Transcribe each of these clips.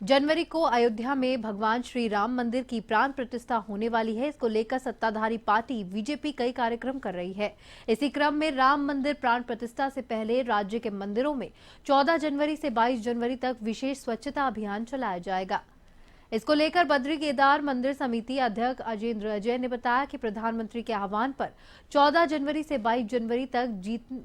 जनवरी को अयोध्या में भगवान श्री राम मंदिर की प्राण प्रतिष्ठा होने वाली है। इसको लेकर सत्ताधारी पार्टी बीजेपी कई कार्यक्रम कर रही है। इसी क्रम में राम मंदिर प्राण प्रतिष्ठा से पहले राज्य के मंदिरों में 14 जनवरी से 22 जनवरी तक विशेष स्वच्छता अभियान चलाया जाएगा। इसको लेकर बद्री केदार मंदिर समिति अध्यक्ष अजेंद्र अजय ने बताया कि प्रधानमंत्री के आह्वान पर 14 जनवरी से 22 जनवरी तक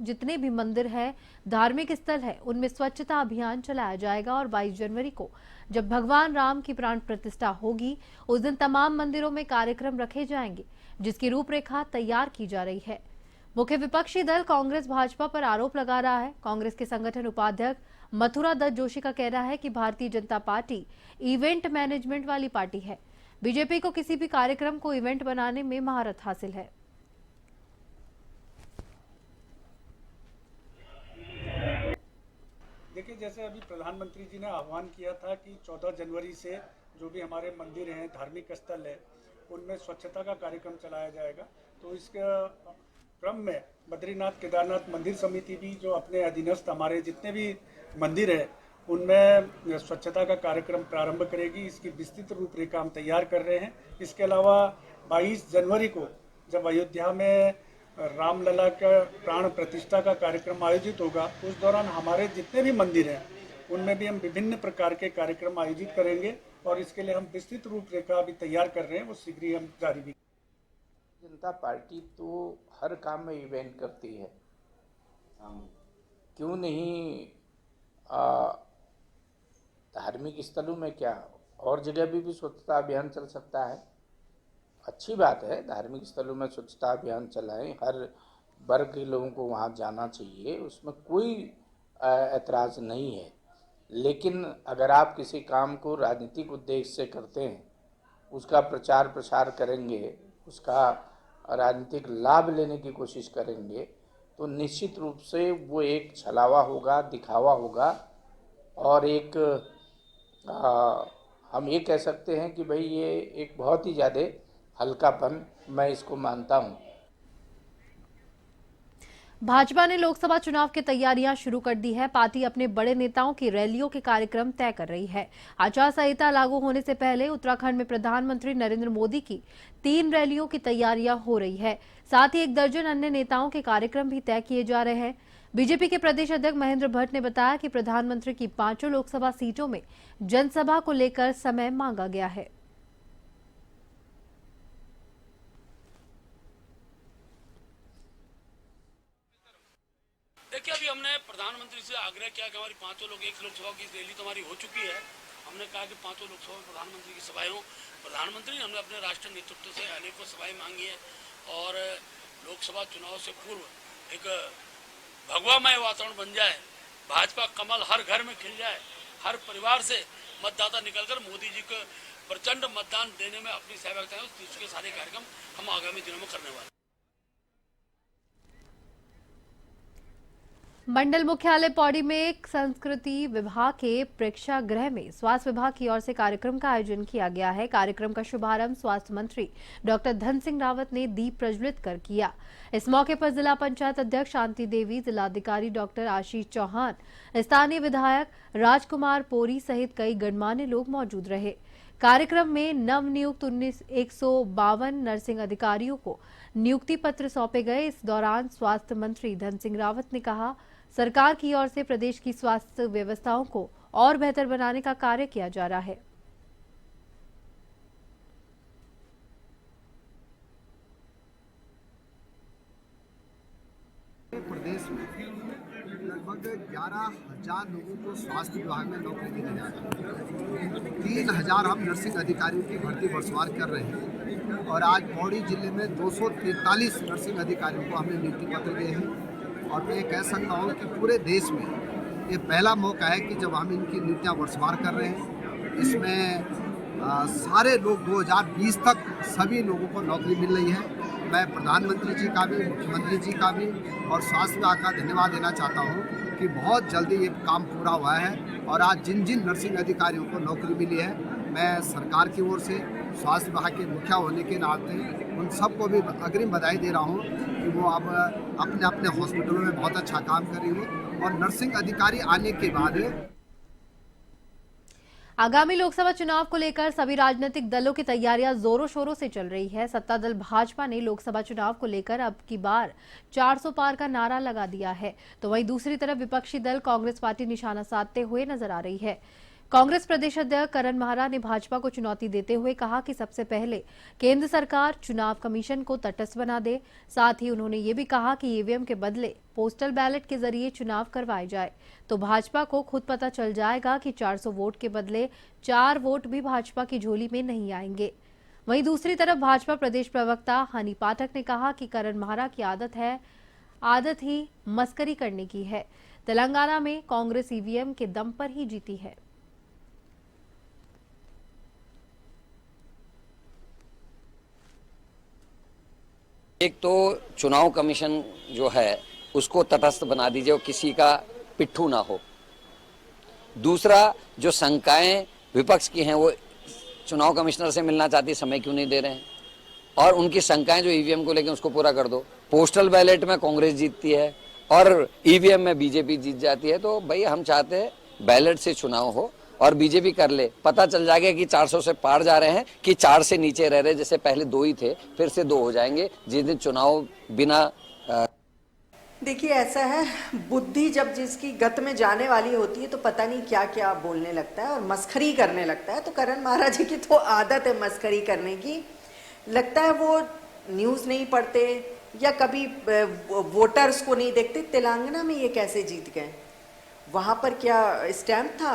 जितने भी मंदिर हैं, धार्मिक स्थल है, उनमें स्वच्छता अभियान चलाया जाएगा और 22 जनवरी को जब भगवान राम की प्राण प्रतिष्ठा होगी, उस दिन तमाम मंदिरों में कार्यक्रम रखे जाएंगे, जिसकी रूपरेखा तैयार की जा रही है। मुख्य विपक्षी दल कांग्रेस भाजपा पर आरोप लगा रहा है। कांग्रेस के संगठन उपाध्यक्ष मथुरा दत्त जोशी का कहना है कि Bharatiya Janata party event management वाली पार्टी है। बीजेपी को किसी भी कार्यक्रम को इवेंट बनाने में महारत हासिल है। देखिए, जैसे अभी प्रधानमंत्री जी ने आह्वान किया था कि 14 जनवरी से जो भी हमारे मंदिर हैं, धार्मिक स्थल है, उनमें स्वच्छता का कार्यक्रम चलाया जाएगा। तो इसके क्रम में बद्रीनाथ केदारनाथ मंदिर समिति भी जो अपने अधीनस्थ हमारे जितने भी मंदिर है, उनमें स्वच्छता का कार्यक्रम प्रारंभ करेगी। इसकी विस्तृत रूपरेखा हम तैयार कर रहे हैं। इसके अलावा 22 जनवरी को जब अयोध्या में रामलला का प्राण प्रतिष्ठा का कार्यक्रम आयोजित होगा, उस दौरान हमारे जितने भी मंदिर हैं, उनमें भी हम विभिन्न प्रकार के कार्यक्रम आयोजित करेंगे और इसके लिए हम विस्तृत रूपरेखा अभी तैयार कर रहे हैं, वो शीघ्र ही हम जारी भी। जनता पार्टी तो हर काम में इवेंट करती है, क्यों नहीं धार्मिक स्थलों में क्या और जगह भी स्वच्छता अभियान चल सकता है। अच्छी बात है, धार्मिक स्थलों में स्वच्छता अभियान चलाएं, हर वर्ग के लोगों को वहाँ जाना चाहिए, उसमें कोई ऐतराज़ नहीं है। लेकिन अगर आप किसी काम को राजनीतिक उद्देश्य से करते हैं, उसका प्रचार प्रसार करेंगे, उसका राजनीतिक लाभ लेने की कोशिश करेंगे, तो निश्चित रूप से वो एक छलावा होगा, दिखावा होगा और एक हम ये कह सकते हैं कि भाई ये एक बहुत ही ज़्यादा हल्कापन मैं इसको मानता हूँ। भाजपा ने लोकसभा चुनाव की तैयारियां शुरू कर दी है। पार्टी अपने बड़े नेताओं की रैलियों के कार्यक्रम तय कर रही है। आचार संहिता लागू होने से पहले उत्तराखंड में प्रधानमंत्री नरेंद्र मोदी की 3 रैलियों की तैयारियां हो रही है। साथ ही 1 दर्जन अन्य नेताओं के कार्यक्रम भी तय किए जा रहे हैं। बीजेपी के प्रदेश अध्यक्ष महेंद्र भट्ट ने बताया कि प्रधानमंत्री की 5 लोकसभा सीटों में जनसभा को लेकर समय मांगा गया है। देखिए, अभी हमने प्रधानमंत्री से आग्रह किया कि हमारी 5 लोग एक लोकसभा की रैली तो हमारी हो चुकी है। हमने कहा कि 5 लोकसभा में प्रधानमंत्री की सभाएं हों। प्रधानमंत्री ने हमने अपने राष्ट्रीय नेतृत्व से अनेकों सभाएं मांगी है और लोकसभा चुनाव से पूर्व एक भगवामय वातावरण बन जाए, भाजपा कमल हर घर में खिल जाए, हर परिवार से मतदाता निकलकर मोदी जी को प्रचंड मतदान देने में अपनी सहभागिता है, उसके सारे कार्यक्रम हम आगामी दिनों में करने वाले हैं। मंडल मुख्यालय पौड़ी में संस्कृति विभाग के प्रेक्षागृह में स्वास्थ्य विभाग की ओर से कार्यक्रम का आयोजन किया गया है। कार्यक्रम का शुभारंभ स्वास्थ्य मंत्री डॉक्टर धन सिंह रावत ने दीप प्रज्वलित कर किया। इस मौके पर जिला पंचायत अध्यक्ष शांति देवी, जिलाधिकारी डॉक्टर आशीष चौहान, स्थानीय विधायक राजकुमार पोरी सहित कई गणमान्य लोग मौजूद रहे। कार्यक्रम में नवनियुक्त 152 नर्सिंग अधिकारियों को नियुक्ति पत्र सौंपे गए। इस दौरान स्वास्थ्य मंत्री धन सिंह रावत ने कहा, सरकार की ओर से प्रदेश की स्वास्थ्य व्यवस्थाओं को और बेहतर बनाने का कार्य किया जा रहा है। प्रदेश में लगभग 11,000 लोगों को स्वास्थ्य विभाग में नौकरी देने जा रही है। 3,000 हम नर्सिंग अधिकारियों की भर्ती वर्षवार कर रहे हैं और आज पौड़ी जिले में 243 नर्सिंग अधिकारियों को हमने नियुक्ति पत्र दिए हैं। और मैं ये कह सकता हूँ कि पूरे देश में ये पहला मौका है कि जब हम इनकी नियुक्तियाँ वर्षवार कर रहे हैं। इसमें सारे लोग 2020 तक सभी लोगों को नौकरी मिल रही है। मैं प्रधानमंत्री जी का भी, मुख्यमंत्री जी का भी और स्वास्थ्य विभाग का धन्यवाद देना चाहता हूँ कि बहुत जल्दी ये काम पूरा हुआ है और आज जिन जिन नर्सिंग अधिकारियों को नौकरी मिली है, मैं सरकार की ओर से स्वास्थ्य विभाग के मुखिया होने के नाते उन सबको भी अग्रिम बधाई दे रहा हूँ कि वो अब अपने अपने हॉस्पिटलों में बहुत अच्छा काम करेंगे और नर्सिंग अधिकारी आने के बाद आगामी लोकसभा चुनाव को लेकर सभी राजनीतिक दलों की तैयारियां जोरों शोरों से चल रही है। सत्ता दल भाजपा ने लोकसभा चुनाव को लेकर अब की बार 400 पार का नारा लगा दिया है, तो वहीं दूसरी तरफ विपक्षी दल कांग्रेस पार्टी निशाना साधते हुए नजर आ रही है। कांग्रेस प्रदेश अध्यक्ष करण माहरा ने भाजपा को चुनौती देते हुए कहा कि सबसे पहले केंद्र सरकार चुनाव कमीशन को तटस्थ बना दे। साथ ही उन्होंने ये भी कहा कि ईवीएम के बदले पोस्टल बैलेट के जरिए चुनाव करवाए जाए तो भाजपा को खुद पता चल जाएगा कि 400 वोट के बदले 4 वोट भी भाजपा की झोली में नहीं आएंगे। वहीं दूसरी तरफ भाजपा प्रदेश प्रवक्ता हनी पाठक ने कहा कि करण माहरा की आदत ही मस्करी करने की है। तेलंगाना में कांग्रेस ईवीएम के दम पर ही जीती है। एक तो चुनाव कमीशन जो है उसको तटस्थ बना दीजिए और किसी का पिट्ठू ना हो। दूसरा, जो शंकाएं विपक्ष की हैं वो चुनाव कमिश्नर से मिलना चाहती, समय क्यों नहीं दे रहे हैं, और उनकी शंकाएं जो ईवीएम को लेकर उसको पूरा कर दो। पोस्टल बैलेट में कांग्रेस जीतती है और ईवीएम में बीजेपी जीत जाती है, तो भाई हम चाहते हैं बैलेट से चुनाव हो और बीजेपी कर ले। पता चल जाएगा कि 400 से पार जा रहे हैं कि 4 से नीचे रह रहे, जैसे पहले 2 ही थे फिर से 2 हो जाएंगे जिस दिन चुनाव बिना। देखिए ऐसा है, बुद्धि जब जिसकी गत में जाने वाली होती है तो पता नहीं क्या क्या बोलने लगता है और मस्खरी करने लगता है। तो करण महाराज जी की तो आदत है मस्खरी करने की। लगता है वो न्यूज़ नहीं पढ़ते या कभी वोटर्स को नहीं देखते। तेलंगाना में ये कैसे जीत गए, वहाँ पर क्या स्टैम्प था,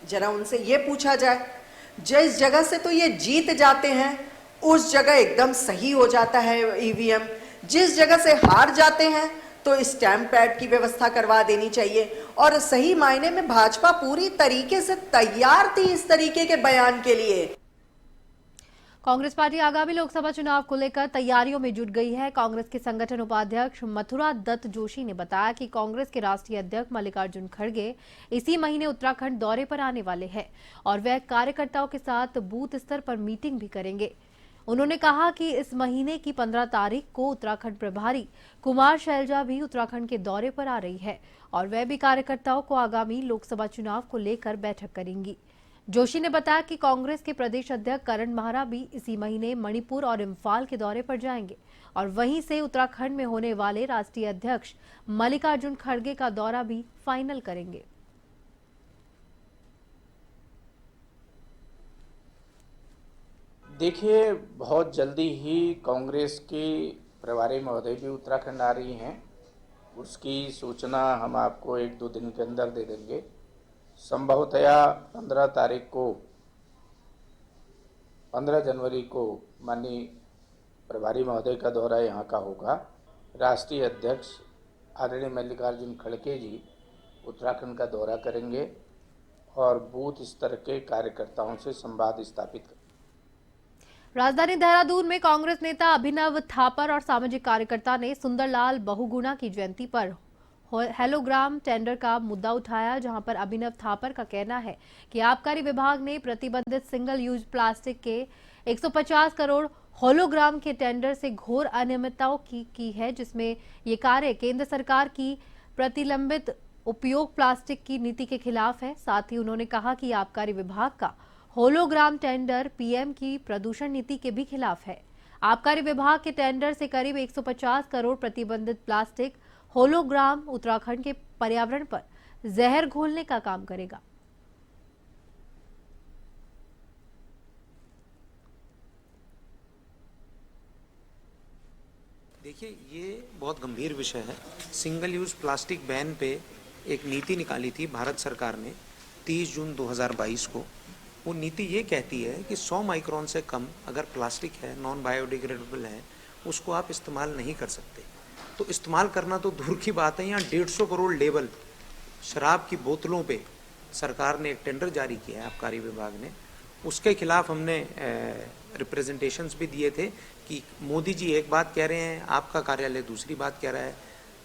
जरा उनसे ये पूछा जाए। जिस जगह से तो ये जीत जाते हैं उस जगह एकदम सही हो जाता है ईवीएम। जिस जगह से हार जाते हैं तो स्टैम्प पैड की व्यवस्था करवा देनी चाहिए। और सही मायने में भाजपा पूरी तरीके से तैयार थी इस तरीके के बयान के लिए। कांग्रेस पार्टी आगामी लोकसभा चुनाव को लेकर तैयारियों में जुट गई है। कांग्रेस के संगठन उपाध्यक्ष मथुरा दत्त जोशी ने बताया कि कांग्रेस के राष्ट्रीय अध्यक्ष मल्लिकार्जुन खड़गे इसी महीने उत्तराखंड दौरे पर आने वाले हैं और वह कार्यकर्ताओं के साथ बूथ स्तर पर मीटिंग भी करेंगे। उन्होंने कहा कि इस महीने की 15 तारीख को उत्तराखंड प्रभारी कुमार शैलजा भी उत्तराखंड के दौरे पर आ रही है और वह भी कार्यकर्ताओं को आगामी लोकसभा चुनाव को लेकर बैठक करेंगी। जोशी ने बताया कि कांग्रेस के प्रदेश अध्यक्ष करण माहरा भी इसी महीने मणिपुर और इम्फाल के दौरे पर जाएंगे और वहीं से उत्तराखंड में होने वाले राष्ट्रीय अध्यक्ष मल्लिकार्जुन खड़गे का दौरा भी फाइनल करेंगे। देखिए, बहुत जल्दी ही कांग्रेस की प्रभारी महोदय भी उत्तराखंड आ रही हैं। उसकी सूचना हम आपको 1-2 दिन के अंदर दे देंगे। संभवतया 15 जनवरी को माननीय प्रभारी महोदय का दौरा यहाँ का होगा। राष्ट्रीय अध्यक्ष आदरणीय मल्लिकार्जुन खड़गे जी उत्तराखंड का दौरा करेंगे और बूथ स्तर के कार्यकर्ताओं से संवाद स्थापित करेंगे। राजधानी देहरादून में कांग्रेस नेता अभिनव थापर और सामाजिक कार्यकर्ता ने सुंदरलाल बहुगुणा की जयंती पर हेलोग्राम टेंडर का मुद्दा उठाया, जहां पर अभिनव थापर का कहना है कि आबकारी विभाग ने प्रतिबंधित सिंगल यूज प्लास्टिक के 150 करोड़ होलोग्राम के टेंडर से घोर अनियमितताओं की है, जिसमें ये कार्य केंद्र सरकार की प्रतिलंबित उपयोग प्लास्टिक की नीति के खिलाफ है। साथ ही उन्होंने कहा कि आबकारी विभाग का होलोग्राम टेंडर पीएम की प्रदूषण नीति के भी खिलाफ है। आबकारी विभाग के टेंडर से करीब 150 करोड़ प्रतिबंधित प्लास्टिक होलोग्राम उत्तराखंड के पर्यावरण पर जहर घोलने का काम करेगा। देखिए, ये बहुत गंभीर विषय है। सिंगल यूज प्लास्टिक बैन पे एक नीति निकाली थी भारत सरकार ने 30 जून 2022 को। वो नीति ये कहती है कि 100 माइक्रोन से कम अगर प्लास्टिक है, नॉन बायोडिग्रेडेबल है, उसको आप इस्तेमाल नहीं कर सकते। तो इस्तेमाल करना तो दूर की बात है, यहाँ 150 करोड़ लेबल शराब की बोतलों पे सरकार ने एक टेंडर जारी किया है आबकारी विभाग ने। उसके खिलाफ हमने रिप्रेजेंटेशंस भी दिए थे कि मोदी जी एक बात कह रहे हैं, आपका कार्यालय दूसरी बात कह रहा है।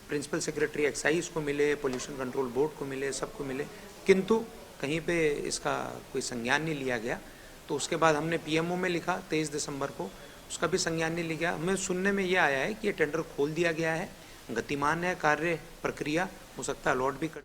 प्रिंसिपल सेक्रेटरी एक्साइज को मिले, पोल्यूशन कंट्रोल बोर्ड को मिले, सबको मिले, किंतु कहीं पे इसका कोई संज्ञान नहीं लिया गया। तो उसके बाद हमने पीएमओ में लिखा 23 दिसंबर को, उसका भी संज्ञान नहीं लिया। हमें सुनने में ये आया है कि ये टेंडर खोल दिया गया है, गतिमान है कार्य प्रक्रिया, हो सकता है अलॉट भी कर।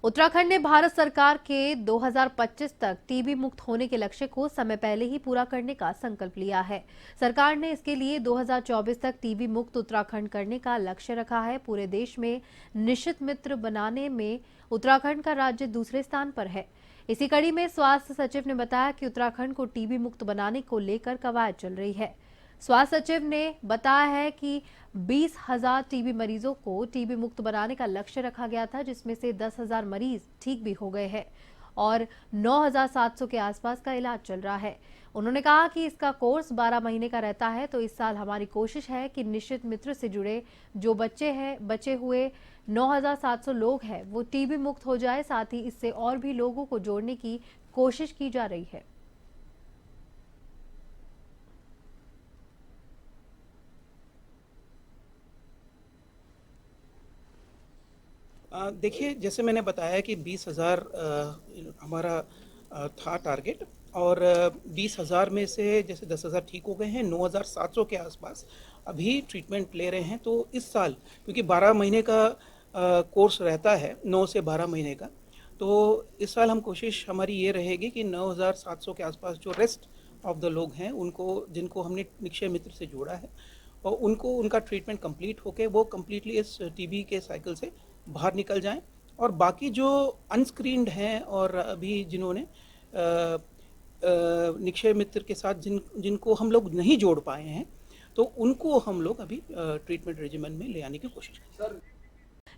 उत्तराखंड ने भारत सरकार के 2025 तक टीबी मुक्त होने के लक्ष्य को समय पहले ही पूरा करने का संकल्प लिया है। सरकार ने इसके लिए 2024 तक टीबी मुक्त उत्तराखंड करने का लक्ष्य रखा है। पूरे देश में निश्चित मित्र बनाने में उत्तराखंड का राज्य दूसरे स्थान पर है। इसी कड़ी में स्वास्थ्य सचिव ने बताया कि उत्तराखंड को टीबी मुक्त बनाने को लेकर कवायद चल रही है। स्वास्थ्य सचिव ने बताया है कि 20,000 टीबी मरीजों को टीबी मुक्त बनाने का लक्ष्य रखा गया था, जिसमें से 10,000 मरीज ठीक भी हो गए हैं और 9,700 के आसपास का इलाज चल रहा है। उन्होंने कहा कि इसका कोर्स 12 महीने का रहता है, तो इस साल हमारी कोशिश है कि निश्चित मित्र से जुड़े जो बचे हुए 9,700 लोग हैं वो टीबी मुक्त हो जाए। साथ ही इससे और भी लोगों को जोड़ने की कोशिश की जा रही है। देखिए, जैसे मैंने बताया कि 20,000 हमारा था टारगेट, और 20,000 में से जैसे 10,000 ठीक हो गए हैं, 9,700 के आसपास अभी ट्रीटमेंट ले रहे हैं। तो इस साल क्योंकि 12 महीने का कोर्स रहता है, 9 से 12 महीने का, तो इस साल हम कोशिश हमारी ये रहेगी कि 9,700 के आसपास जो रेस्ट ऑफ द लोग हैं उनको, जिनको हमने निक्षय मित्र से जोड़ा है, और उनको उनका ट्रीटमेंट कंप्लीट होके वो कम्प्लीटली इस टीबी के साइकिल से बाहर निकल जाएं। और बाकी जो अनस्क्रीन्ड हैं और अभी जिन्होंने निक्षय मित्र के साथ जिनको हम लोग नहीं जोड़ पाए हैं, तो उनको हम लोग अभी ट्रीटमेंट रेजिमेन में ले आने की कोशिश करें।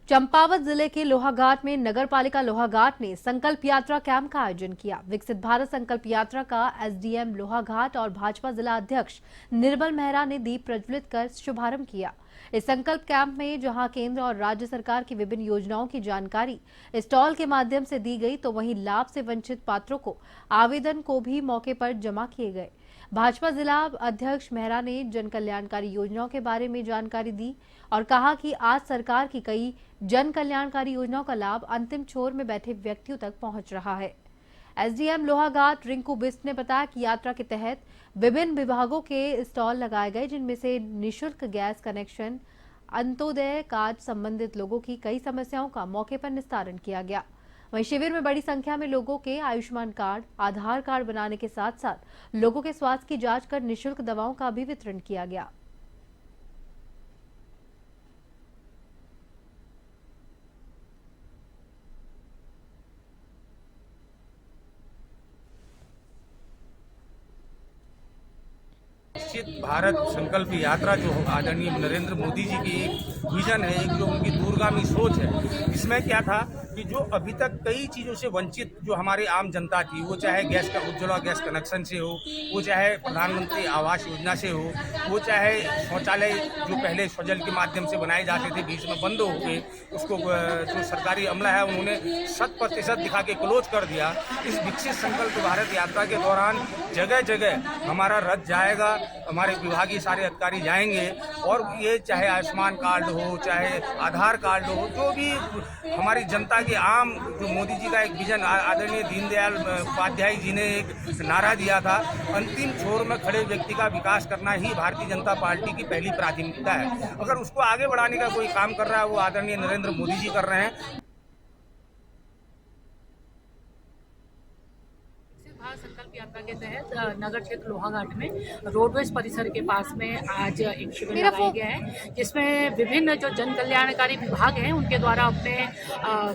चंपावत जिले के लोहाघाट में नगरपालिका लोहाघाट ने संकल्प यात्रा कैंप का आयोजन किया। विकसित भारत संकल्प यात्रा का एसडीएम लोहाघाट और भाजपा जिला अध्यक्ष निर्मल मेहरा ने दीप प्रज्वलित कर शुभारंभ किया। इस संकल्प कैंप में जहां केंद्र और राज्य सरकार की विभिन्न योजनाओं की जानकारी स्टॉल के माध्यम से दी गई, तो वहीं लाभ से वंचित पात्रों को आवेदन को भी मौके पर जमा किए गए। भाजपा जिला अध्यक्ष मेहरा ने जन कल्याणकारी योजनाओं के बारे में जानकारी दी और कहा कि आज सरकार की कई जन कल्याणकारी योजनाओं का लाभ अंतिम छोर में बैठे व्यक्तियों तक पहुंच रहा है। एसडीएम लोहाघाट रिंकू बिस्ट ने बताया कि यात्रा के तहत विभिन्न विभागों के स्टॉल लगाए गए, जिनमें से निःशुल्क गैस कनेक्शन, अंत्योदय कार्ड संबंधित लोगों की कई समस्याओं का मौके पर निस्तारण किया गया। वहीं शिविर में बड़ी संख्या में लोगों के आयुष्मान कार्ड, आधार कार्ड बनाने के साथ साथ लोगों के स्वास्थ्य की जांच कर निःशुल्क दवाओं का भी वितरण किया गया। विकसित भारत संकल्प यात्रा जो आदरणीय नरेंद्र मोदी जी की विजन है, एक जो उनकी दूरगामी सोच है, इसमें क्या था कि जो अभी तक कई चीज़ों से वंचित जो हमारी आम जनता थी, वो चाहे गैस का उज्ज्वला गैस कनेक्शन से हो, वो चाहे प्रधानमंत्री आवास योजना से हो, वो चाहे शौचालय जो पहले स्वजल के माध्यम से बनाए जाते थे बीच में बंद हो गए, उसको जो सरकारी अमला है उन्होंने 100% दिखा के क्लोज कर दिया। इस विकसित संकल्प भारत यात्रा के दौरान जगह जगह हमारा रथ जाएगा, हमारे विभागीय सारे अधिकारी जाएंगे, और ये चाहे आयुष्मान कार्ड हो, चाहे आधार कार्ड हो, जो भी हमारी जनता के आम, जो मोदी जी का एक विजन, आदरणीय दीनदयाल उपाध्याय जी ने एक नारा दिया था, अंतिम छोर में खड़े व्यक्ति का विकास करना ही भारतीय जनता पार्टी की पहली प्राथमिकता है। अगर उसको आगे बढ़ाने का कोई काम कर रहा है वो आदरणीय नरेंद्र मोदी जी कर रहे हैं। संकल्प यात्रा के तहत नगर क्षेत्र लोहाघाट में रोडवेज परिसर के पास में आज एक शिविर लगाया गया है, जिसमें विभिन्न जो जन कल्याणकारी विभाग हैं उनके द्वारा अपने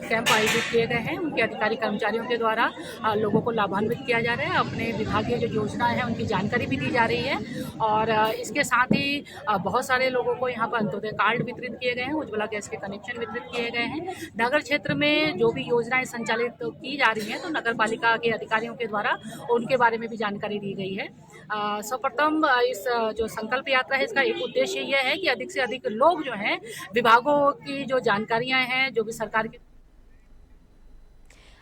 कैंप आयोजित किए गए हैं। उनके अधिकारी कर्मचारियों के द्वारा लोगों को लाभान्वित किया जा रहा है, अपने विभागीय जो योजनाएं हैं उनकी जानकारी भी दी जा रही है, और इसके साथ ही बहुत सारे लोगों को यहाँ पर अंत्योदय कार्ड वितरित किए गए हैं, उज्ज्वला गैस के कनेक्शन वितरित किए गए हैं। नगर क्षेत्र में जो भी योजनाएं संचालित की जा रही हैं, तो नगर पालिका के अधिकारियों के द्वारा उनके बारे में भी जानकारी दी गई है। सर्वप्रथम इस जो संकल्प यात्रा है, इसका एक उद्देश्य यह है कि अधिक से अधिक लोग जो हैं विभागों की जो जानकारियां हैं, जो भी सरकार की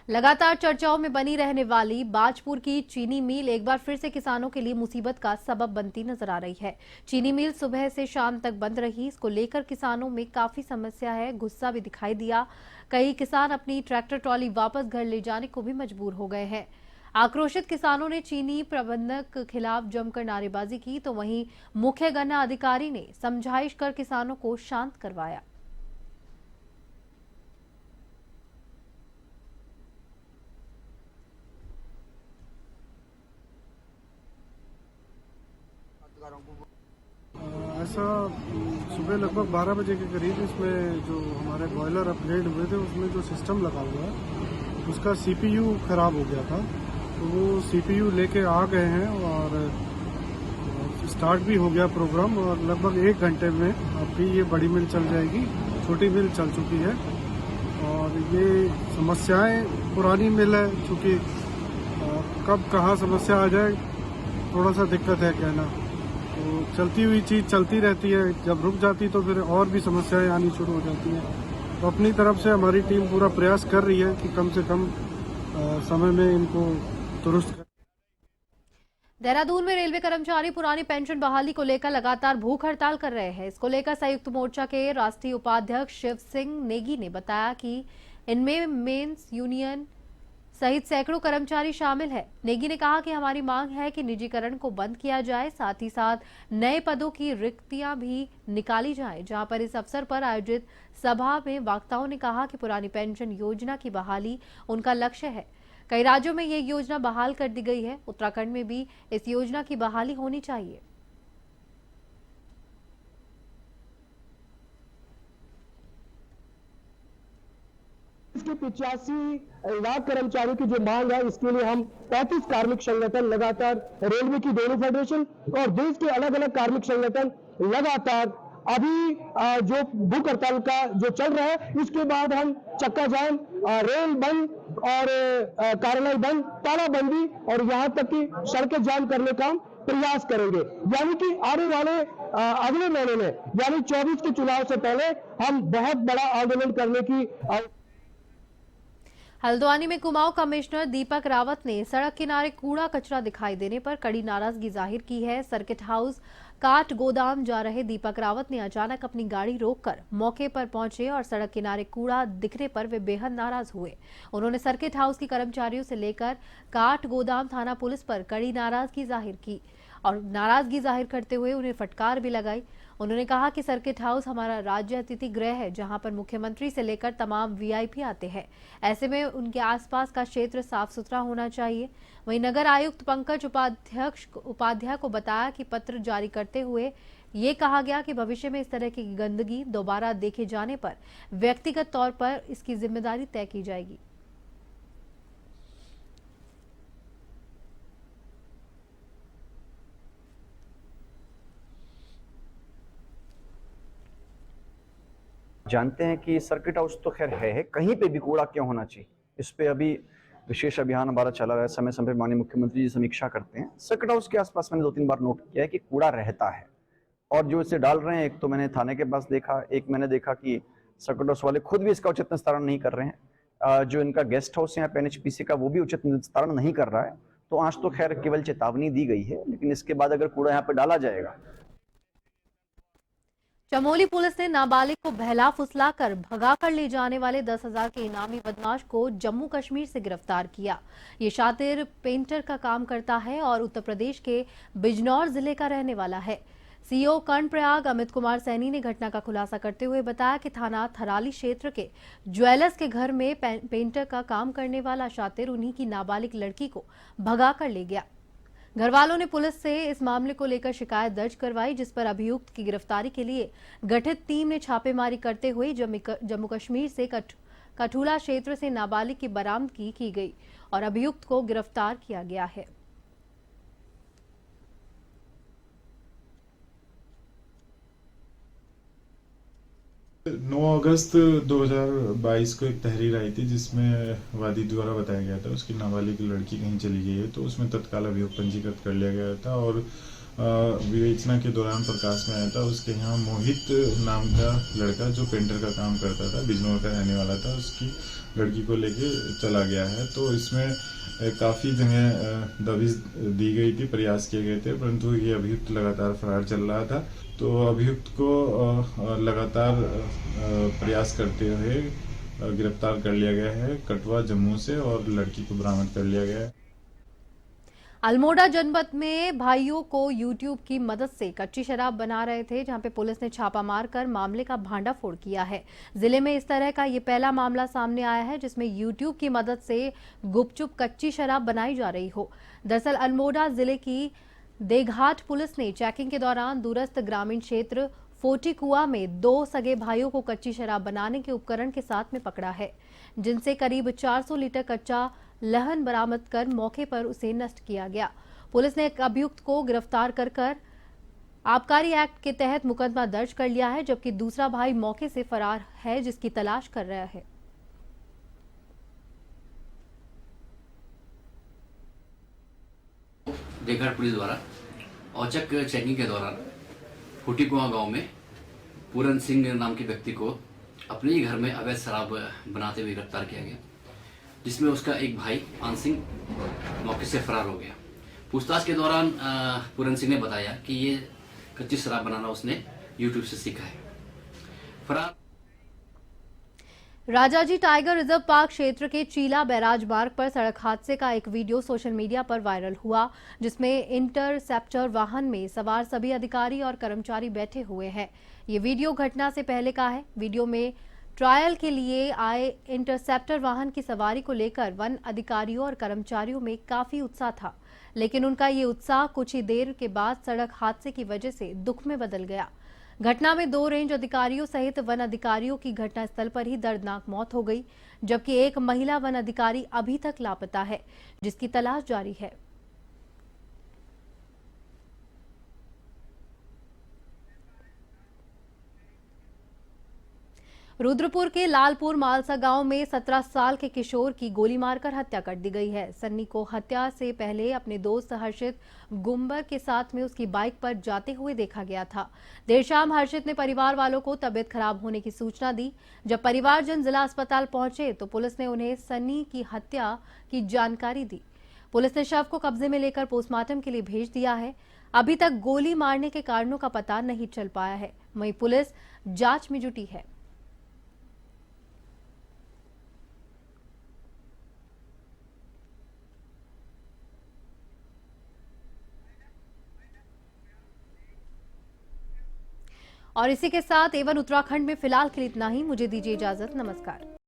लगातार चर्चाओं में बनी रहने वाली बाजपुर की चीनी मिल एक बार फिर से किसानों के लिए मुसीबत का सबब बनती नजर आ रही है। चीनी मिल सुबह से शाम तक बंद रही, इसको लेकर किसानों में काफी समस्या है, गुस्सा भी दिखाई दिया। कई किसान अपनी ट्रैक्टर ट्रॉली वापस घर ले जाने को भी मजबूर हो गए हैं। आक्रोशित किसानों ने चीनी प्रबंधक के खिलाफ जमकर नारेबाजी की, तो वहीं मुख्य गन्ना अधिकारी ने समझाइश कर किसानों को शांत करवाया। ऐसा सुबह लगभग 12 बजे के करीब इसमें जो हमारे बॉयलर अपग्रेड हुए थे उसमें जो सिस्टम लगा हुआ है उसका सीपीयू खराब हो गया था, तो वो सीपीयू लेके आ गए हैं और स्टार्ट भी हो गया प्रोग्राम और लगभग 1 घंटे में अभी ये बड़ी मिल चल जाएगी, छोटी मिल चल चुकी है। और ये समस्याएं पुरानी मिल है, चूँकि कब कहाँ समस्या आ जाए थोड़ा सा दिक्कत है कहना, तो चलती हुई चीज़ चलती रहती है, जब रुक जाती तो फिर और भी समस्याएं आनी शुरू हो जाती हैं। तो अपनी तरफ से हमारी टीम पूरा प्रयास कर रही है कि कम से कम समय में इनको दुरुस्त कर। देहरादून में रेलवे कर्मचारी पुरानी पेंशन बहाली को लेकर लगातार भूख हड़ताल कर रहे हैं। इसको लेकर संयुक्त मोर्चा के राष्ट्रीय उपाध्यक्ष शिव सिंह नेगी ने बताया कि इनमें मेंस यूनियन सहित सैकड़ों कर्मचारी शामिल है। नेगी ने कहा कि हमारी मांग है कि निजीकरण को बंद किया जाए, साथ ही साथ नए पदों की रिक्तियां भी निकाली जाए। जहां पर इस अवसर पर आयोजित सभा में वक्ताओं ने कहा कि पुरानी पेंशन योजना की बहाली उनका लक्ष्य है। कई राज्यों में ये योजना बहाल कर दी गई है, उत्तराखंड में भी इस योजना की बहाली होनी चाहिए। इसके 85 लाख कर्मचारियों की जो मांग है, इसके लिए हम 35 कार्मिक संगठन लगातार, रेलवे की दोनों फेडरेशन और देश के अलग अलग कार्मिक संगठन लगातार अभी जो भूख हड़ताल का जो चल रहा है, इसके बाद हम चक्का जाम, रेल बंद और कार्यालय बंद, तालाबंदी और यहाँ तक कि सड़कें जाम करने का प्रयास करेंगे। यानी कि आने वाले अगले महीने में यानी 24 के चुनाव से पहले हम बहुत बड़ा आंदोलन करने की। हल्द्वानी में कुमाऊं कमिश्नर दीपक रावत ने सड़क किनारे कूड़ा कचरा दिखाई देने पर कड़ी नाराजगी जाहिर की है। सर्किट हाउस काठ गोदाम जा रहे दीपक रावत ने अचानक अपनी गाड़ी रोककर मौके पर पहुंचे और सड़क किनारे कूड़ा दिखने पर वे बेहद नाराज हुए। उन्होंने सर्किट हाउस के कर्मचारियों से लेकर काठ गोदाम थाना पुलिस पर कड़ी नाराजगी जाहिर की और नाराजगी जाहिर करते हुए उन्हें फटकार भी लगाई। उन्होंने कहा कि सर्किट हाउस हमारा राज्य अतिथि गृह है, जहां पर मुख्यमंत्री से लेकर तमाम वीआईपी आते हैं। ऐसे में उनके आसपास का क्षेत्र साफ सुथरा होना चाहिए। वहीं नगर आयुक्त पंकज उपाध्याय को बताया कि पत्र जारी करते हुए ये कहा गया कि भविष्य में इस तरह की गंदगी दोबारा देखे जाने पर व्यक्तिगत तौर पर इसकी जिम्मेदारी तय की जाएगी। जानते हैं कि सर्किट हाउस तो खैर है, कहीं पे भी कूड़ा क्यों होना चाहिए, इस पे अभी विशेष अभियान हमारा चला रहा है। समय समय पर माननीय मुख्यमंत्री जी समीक्षा करते हैं। सर्किट हाउस के आसपास मैंने 2-3 बार नोट किया है कि कूड़ा रहता है और जो इसे डाल रहे हैं, एक तो मैंने थाने के पास देखा, एक मैंने देखा कि सर्किट हाउस वाले खुद भी इसका उचित निस्तारण नहीं कर रहे हैं। जो इनका गेस्ट हाउस है एनएचपीसी का, वो भी उचित निस्तारण नहीं कर रहा है। तो आज तो खैर केवल चेतावनी दी गई है, लेकिन इसके बाद अगर कूड़ा यहाँ पे डाला जाएगा। चमोली पुलिस ने नाबालिग को बहला फुसलाकर भगाकर ले जाने वाले 10,000 के इनामी बदमाश को जम्मू कश्मीर से गिरफ्तार किया। ये शातिर पेंटर का काम करता है और उत्तर प्रदेश के बिजनौर जिले का रहने वाला है। सीओ कर्णप्रयाग अमित कुमार सैनी ने घटना का खुलासा करते हुए बताया कि थाना थराली क्षेत्र के ज्वेलर्स के घर में पेंटर का काम करने वाला शातिर उन्हीं की नाबालिग लड़की को भगाकर ले गया। घर वालों ने पुलिस से इस मामले को लेकर शिकायत दर्ज करवाई, जिस पर अभियुक्त की गिरफ्तारी के लिए गठित टीम ने छापेमारी करते हुए जम्मू कश्मीर से कठुला क्षेत्र से नाबालिग की बरामदगी की गई और अभियुक्त को गिरफ्तार किया गया है। नौ अगस्त 2022 को एक तहरीर आई थी जिसमें वादी द्वारा बताया गया था उसकी नाबालिग लड़की कहीं चली गई है, तो उसमें तत्काल अभियोग पंजीकृत कर लिया गया था और विवेचना के दौरान प्रकाश में आया था उसके यहाँ मोहित नाम का लड़का जो पेंटर का काम करता था, बिजनौर का रहने वाला था, उसकी लड़की को लेके चला गया है। तो इसमें काफ़ी जगह दबिश दी गई थी, प्रयास किए गए थे, परंतु ये अभियुक्त लगातार फरार चल रहा था। तो अभियुक्त को लगातार प्रयास करते हुए गिरफ्तार कर लिया गया है कठुआ जम्मू से और लड़की को बरामद कर लिया गया है। अल्मोड़ा जनपद में भाइयों को यूट्यूब की मदद से कच्ची शराब बना रहे थे, जहां पे पुलिस ने छापा मारकर मामले का भांडाफोड़ किया है। जिले में इस तरह का ये पहला मामला सामने आया है जिसमें यूट्यूब की मदद से गुपचुप कच्ची शराब बनाई जा रही हो। दरअसल अल्मोड़ा जिले की देघाट पुलिस ने चेकिंग के दौरान दूरस्थ ग्रामीण क्षेत्र फोटी कुआ में 2 सगे भाइयों को कच्ची शराब बनाने के उपकरण के साथ में पकड़ा है, जिनसे करीब 400 लीटर कच्चा लहन बरामद कर मौके पर उसे नष्ट किया गया। पुलिस ने एक अभियुक्त को गिरफ्तार कर आबकारी एक्ट के तहत मुकदमा दर्ज कर लिया है, जबकि दूसरा भाई मौके से फरार है, जिसकी तलाश कर रहा है। देघाट पुलिस द्वारा औचक चेकिंग के दौरान फूटीकुआ गांव में पूरन सिंह नाम के व्यक्ति को अपने ही घर में अवैध शराब बनाते हुए गिरफ्तार किया गया, जिसमें उसका एक भाई पान सिंह मौके से फरार हो गया। पूछताछ के दौरान पूरन सिंह ने बताया कि ये कच्ची शराब बनाना उसने यूट्यूब से सीखा है। फरार राजाजी टाइगर रिजर्व पार्क क्षेत्र के चीला बैराज मार्ग पर सड़क हादसे का एक वीडियो सोशल मीडिया पर वायरल हुआ, जिसमें इंटरसेप्टर वाहन में सवार सभी अधिकारी और कर्मचारी बैठे हुए हैं। ये वीडियो घटना से पहले का है। वीडियो में ट्रायल के लिए आए इंटरसेप्टर वाहन की सवारी को लेकर वन अधिकारियों और कर्मचारियों में काफी उत्साह था, लेकिन उनका ये उत्साह कुछ ही देर के बाद सड़क हादसे की वजह से दुख में बदल गया। घटना में 2 रेंज अधिकारियों सहित वन अधिकारियों की घटनास्थल पर ही दर्दनाक मौत हो गई, जबकि एक महिला वन अधिकारी अभी तक लापता है, जिसकी तलाश जारी है। रुद्रपुर के लालपुर मालसा गांव में 17 साल के किशोर की गोली मारकर हत्या कर दी गई है। सन्नी को हत्या से पहले अपने दोस्त हर्षित गुम्बर के साथ में उसकी बाइक पर जाते हुए देखा गया था। देर शाम हर्षित ने परिवार वालों को तबीयत खराब होने की सूचना दी। जब परिवारजन जिला अस्पताल पहुंचे तो पुलिस ने उन्हें सन्नी की हत्या की जानकारी दी। पुलिस ने शव को कब्जे में लेकर पोस्टमार्टम के लिए भेज दिया है। अभी तक गोली मारने के कारणों का पता नहीं चल पाया है। वहीं पुलिस जांच में जुटी है। और इसी के साथ A1 उत्तराखंड में फिलहाल के लिए इतना ही। मुझे दीजिए इजाजत। नमस्कार।